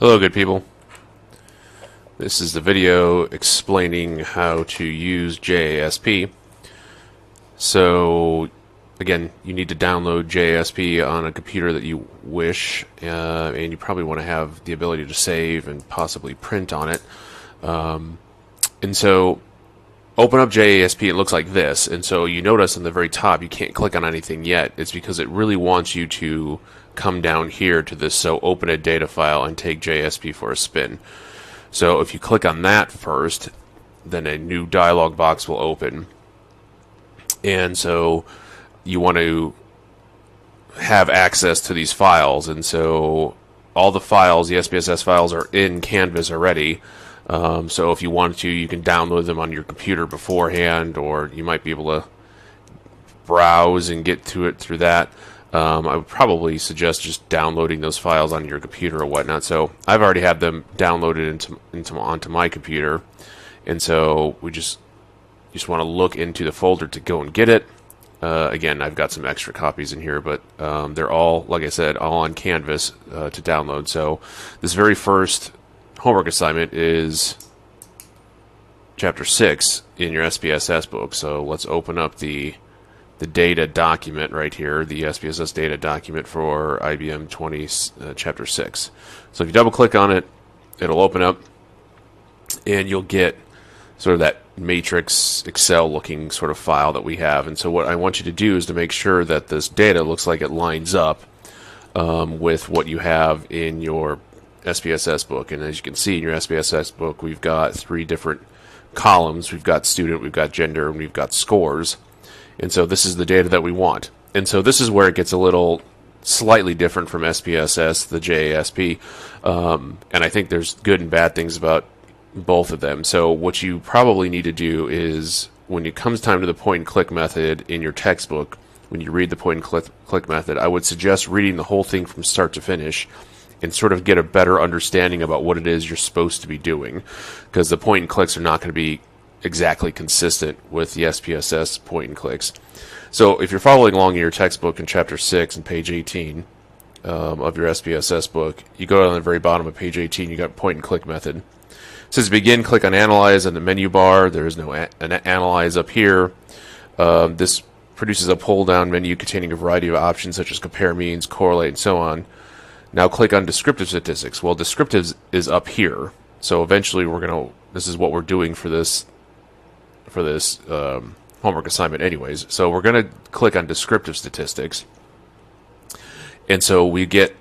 Hello, good people. This is the video explaining how to use JASP. So, again, you need to download JASP on a computer that you wish, and you probably want to have the ability to save and possibly print on it. And so, open up JASP, it looks like this, and so you notice on the very top you can't click on anything yet. It's because it really wants you to come down here to this So Open a Data File and take JASP for a spin. So if you click on that first, then a new dialog box will open. And so you want to have access to these files, and so all the files, the SPSS files, are in Canvas already. So if you want to, you can download them on your computer beforehand, or you might be able to browse and get to it through that. I would probably suggest just downloading those files on your computer or whatnot. So I've already had them downloaded onto my computer, and so we just want to look into the folder to go and get it. Again, I've got some extra copies in here, but they're all, like I said, all on Canvas to download. So this very first homework assignment is Chapter 6 in your SPSS book. So let's open up the data document right here, the SPSS data document for IBM 20 Chapter 6. So if you double click on it, it'll open up, and you'll get sort of that matrix Excel looking sort of file that we have. And so what I want you to do is to make sure that this data looks like it lines up with what you have in your SPSS book. And as you can see in your SPSS book, we've got 3 different columns. We've got student, we've got gender, and we've got scores. And so this is the data that we want. And so this is where it gets a little slightly different from SPSS, the JASP. And I think there's good and bad things about both of them. So what you probably need to do is, when it comes time to the point and click method in your textbook, when you read the point and click method, I would suggest reading the whole thing from start to finish and sort of get a better understanding about what it is you're supposed to be doing, because the point and clicks are not going to be exactly consistent with the SPSS point and clicks. So if you're following along in your textbook in Chapter 6 and page 18 of your SPSS book, you go down to the very bottom of page 18, you got point and click method. It says begin, click on Analyze in the menu bar. There is no Analyze up here. This produces a pull-down menu containing a variety of options such as compare means, correlate, and so on. Now click on Descriptive Statistics. Well, Descriptives is up here. So eventually this is what we're doing for this homework assignment anyways. So we're going to click on Descriptive Statistics. And so we get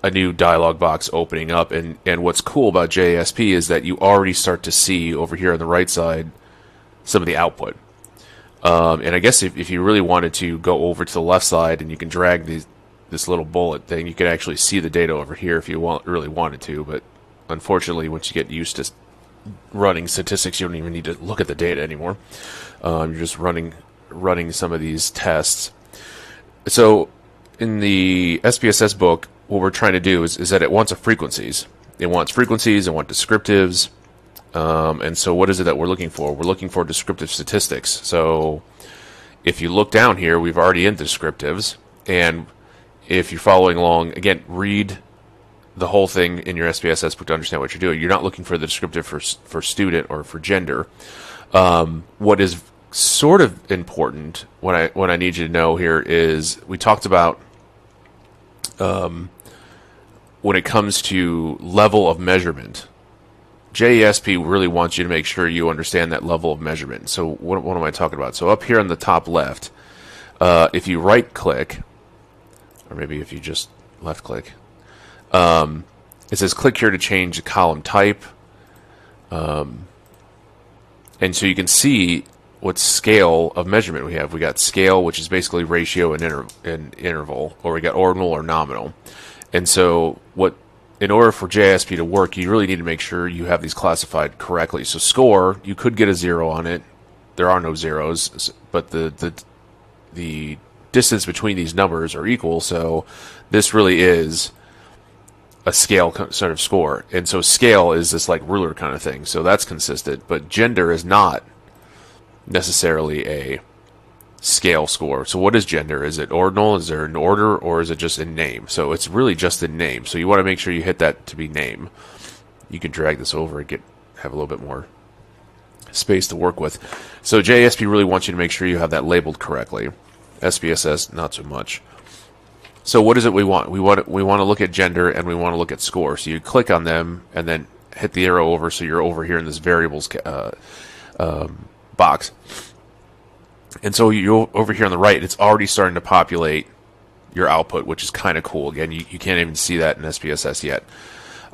a new dialog box opening up. And what's cool about JASP is that you already start to see over here on the right side some of the output. And I guess if you really wanted to go over to the left side and you can drag this little bullet thing, you could actually see the data over here if you really wanted to. But unfortunately, once you get used to running statistics, you don't even need to look at the data anymore. You're just running some of these tests. So in the SPSS book, what we're trying to do is that it wants frequencies. It wants frequencies, it wants descriptives. And so what is it that we're looking for? We're looking for descriptive statistics. So if you look down here, we've already in descriptives. And if you're following along, again, read the whole thing in your SPSS book to understand what you're doing. You're not looking for the descriptive for student or for gender. What is sort of important, what I need you to know here is, we talked about when it comes to level of measurement, JASP really wants you to make sure you understand that level of measurement. So what am I talking about? So up here on the top left, if you right click, or maybe if you just left click, it says click here to change the column type. And so you can see what scale of measurement we have. We got scale, which is basically ratio and interval, or we got ordinal or nominal. And so in order for JASP to work, you really need to make sure you have these classified correctly. So score, you could get a 0 on it. There are no zeros, but the distance between these numbers are equal. So this really is a scale sort of score. And so scale is this like ruler kind of thing. So that's consistent. But gender is not necessarily scale score. So what is gender? Is it ordinal? Is there an order, or is it just in name? So it's really just in name. So you want to make sure you hit that to be name. You can drag this over and have a little bit more space to work with. So JASP really wants you to make sure you have that labeled correctly. SPSS, not so much. So what is it we want? We want to look at gender, and we want to look at score. So you click on them and then hit the arrow over, so you're over here in this variables box. And so you're over here on the right, it's already starting to populate your output, which is kind of cool. Again, you can't even see that in SPSS yet.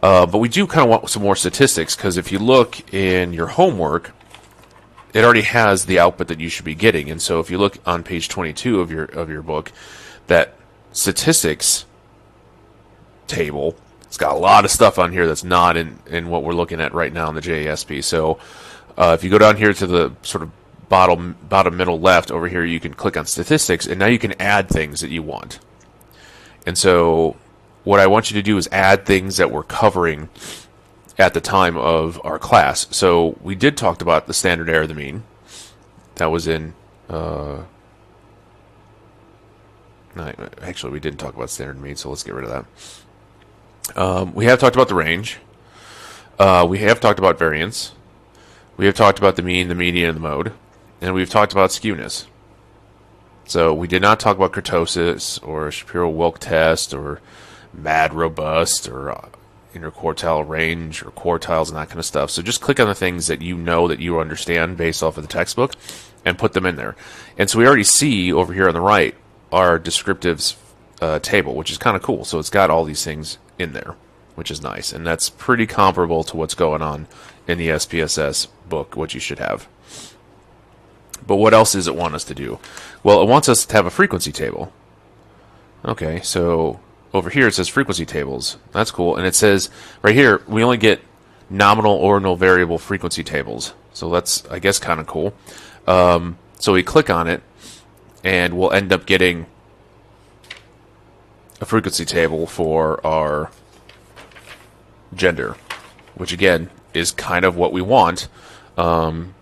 But we do kind of want some more statistics, because if you look in your homework, it already has the output that you should be getting. And so if you look on page 22 of your book, that statistics table, it's got a lot of stuff on here that's not in what we're looking at right now in the JASP. So if you go down here to the sort of bottom middle left over here, you can click on statistics, and now you can add things that you want. And so what I want you to do is add things that we're covering at the time of our class. So we did talk about the standard error of the mean. That was in no, actually we didn't talk about standard mean, so let's get rid of that. We have talked about the range. We have talked about variance. We have talked about the mean, the median, and the mode. And we've talked about skewness. So we did not talk about kurtosis or Shapiro-Wilk test or mad robust or interquartile range or quartiles and that kind of stuff. So just click on the things that you know that you understand based off of the textbook and put them in there. And so we already see over here on the right our descriptives table, which is kind of cool. So it's got all these things in there, which is nice. And that's pretty comparable to what's going on in the SPSS book, what you should have. But what else does it want us to do? Well, it wants us to have a frequency table. Okay, so over here it says frequency tables. That's cool. And it says right here, we only get nominal, ordinal, variable frequency tables. So that's, I guess, kind of cool. So we click on it, and we'll end up getting a frequency table for our gender, which again is kind of what we want.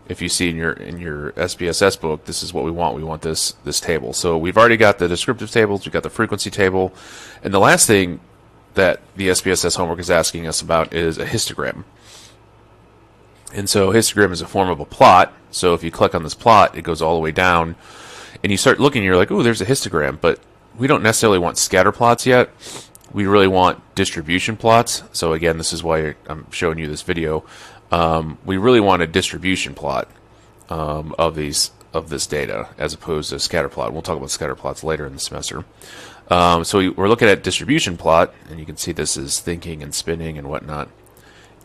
If you see in your SPSS book, this is what we want. We want this table. So we've already got the descriptive tables, we've got the frequency table, and the last thing that the SPSS homework is asking us about is a histogram. And so histogram is a form of a plot. So if you click on this plot, it goes all the way down, and you start looking, you're like, oh, there's a histogram, but we don't necessarily want scatter plots yet. We really want distribution plots. So again, this is why I'm showing you this video. We really want a distribution plot of this data as opposed to scatter plot. We'll talk about scatter plots later in the semester. So we're looking at distribution plot, and you can see this is thinking and spinning and whatnot.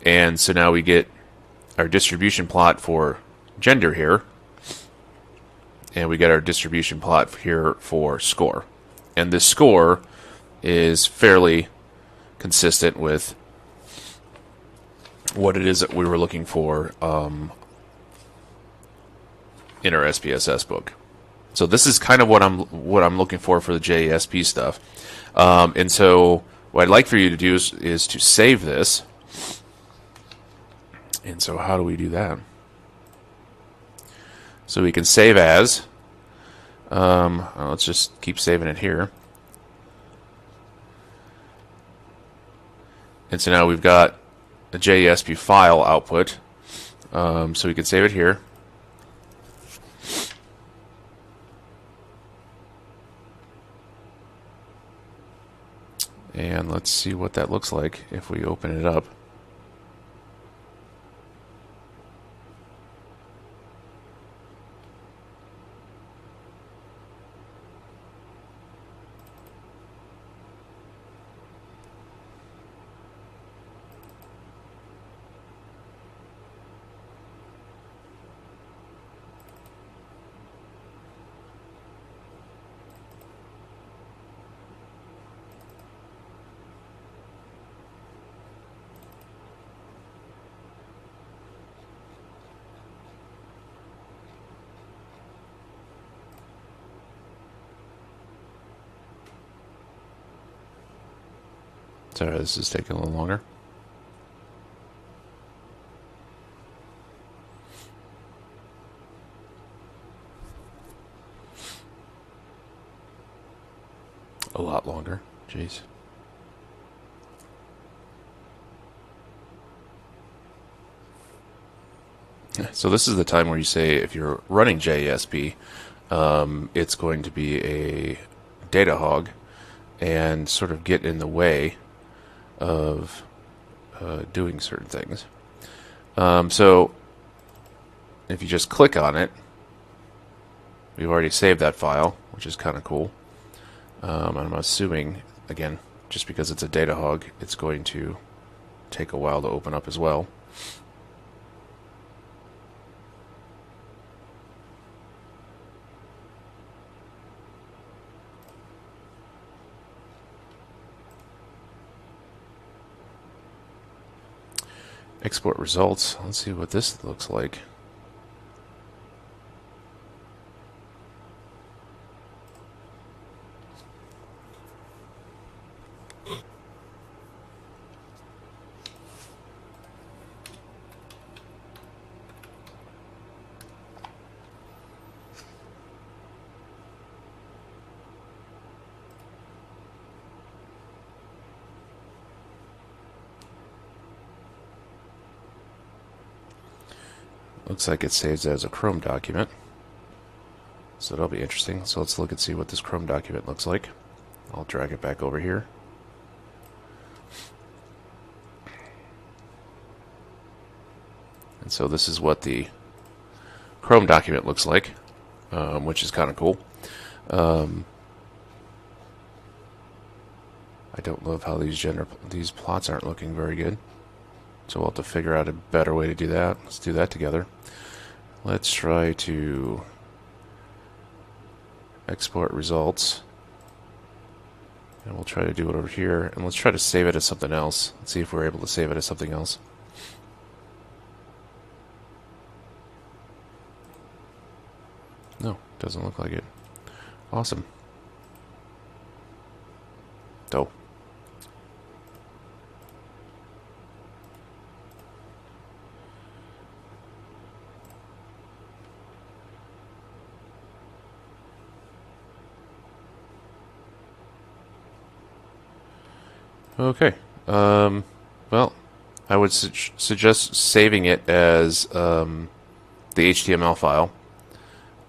And so now we get our distribution plot for gender here, and we get our distribution plot here for score. And this score is fairly consistent with what it is that we were looking for in our SPSS book. So this is kind of what I'm looking for the JASP stuff. And so what I'd like for you to do is to save this. And so how do we do that? So we can save as. Let's just keep saving it here. And so now we've got a JASP file output. So we can save it here. And let's see what that looks like if we open it up. Sorry, this is taking a little longer. jeez. So this is the time where you say if you're running JASP, it's going to be a data hog and sort of get in the way of doing certain things. So if you just click on it, we've already saved that file, which is kind of cool. I'm assuming, again, just because it's a data hog, it's going to take a while to open up as well. Export results. Let's see what this looks like. Looks like it saves as a Chrome document. So that'll be interesting. So let's look and see what this Chrome document looks like. I'll drag it back over here. And so this is what the Chrome document looks like, which is kind of cool. I don't love how these plots aren't looking very good. So we'll have to figure out a better way to do that. Let's do that together. Let's try to export results. And we'll try to do it over here. And let's try to save it as something else. Let's see if we're able to save it as something else. No, doesn't look like it. Awesome. Dope. Okay. Well, I would suggest saving it as the HTML file.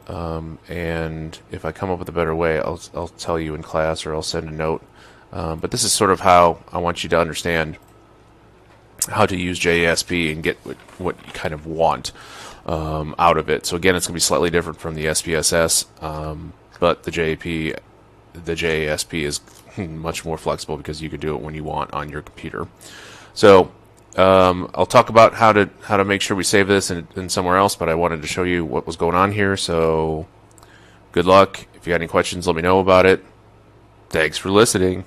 And if I come up with a better way, I'll tell you in class, or I'll send a note. But this is sort of how I want you to understand how to use JASP and get what you kind of want out of it. So again, it's going to be slightly different from the SPSS, but the JASP is much more flexible because you can do it when you want on your computer. So I'll talk about how to make sure we save this in somewhere else, but I wanted to show you what was going on here. So good luck. If you got any questions, let me know about it. Thanks for listening.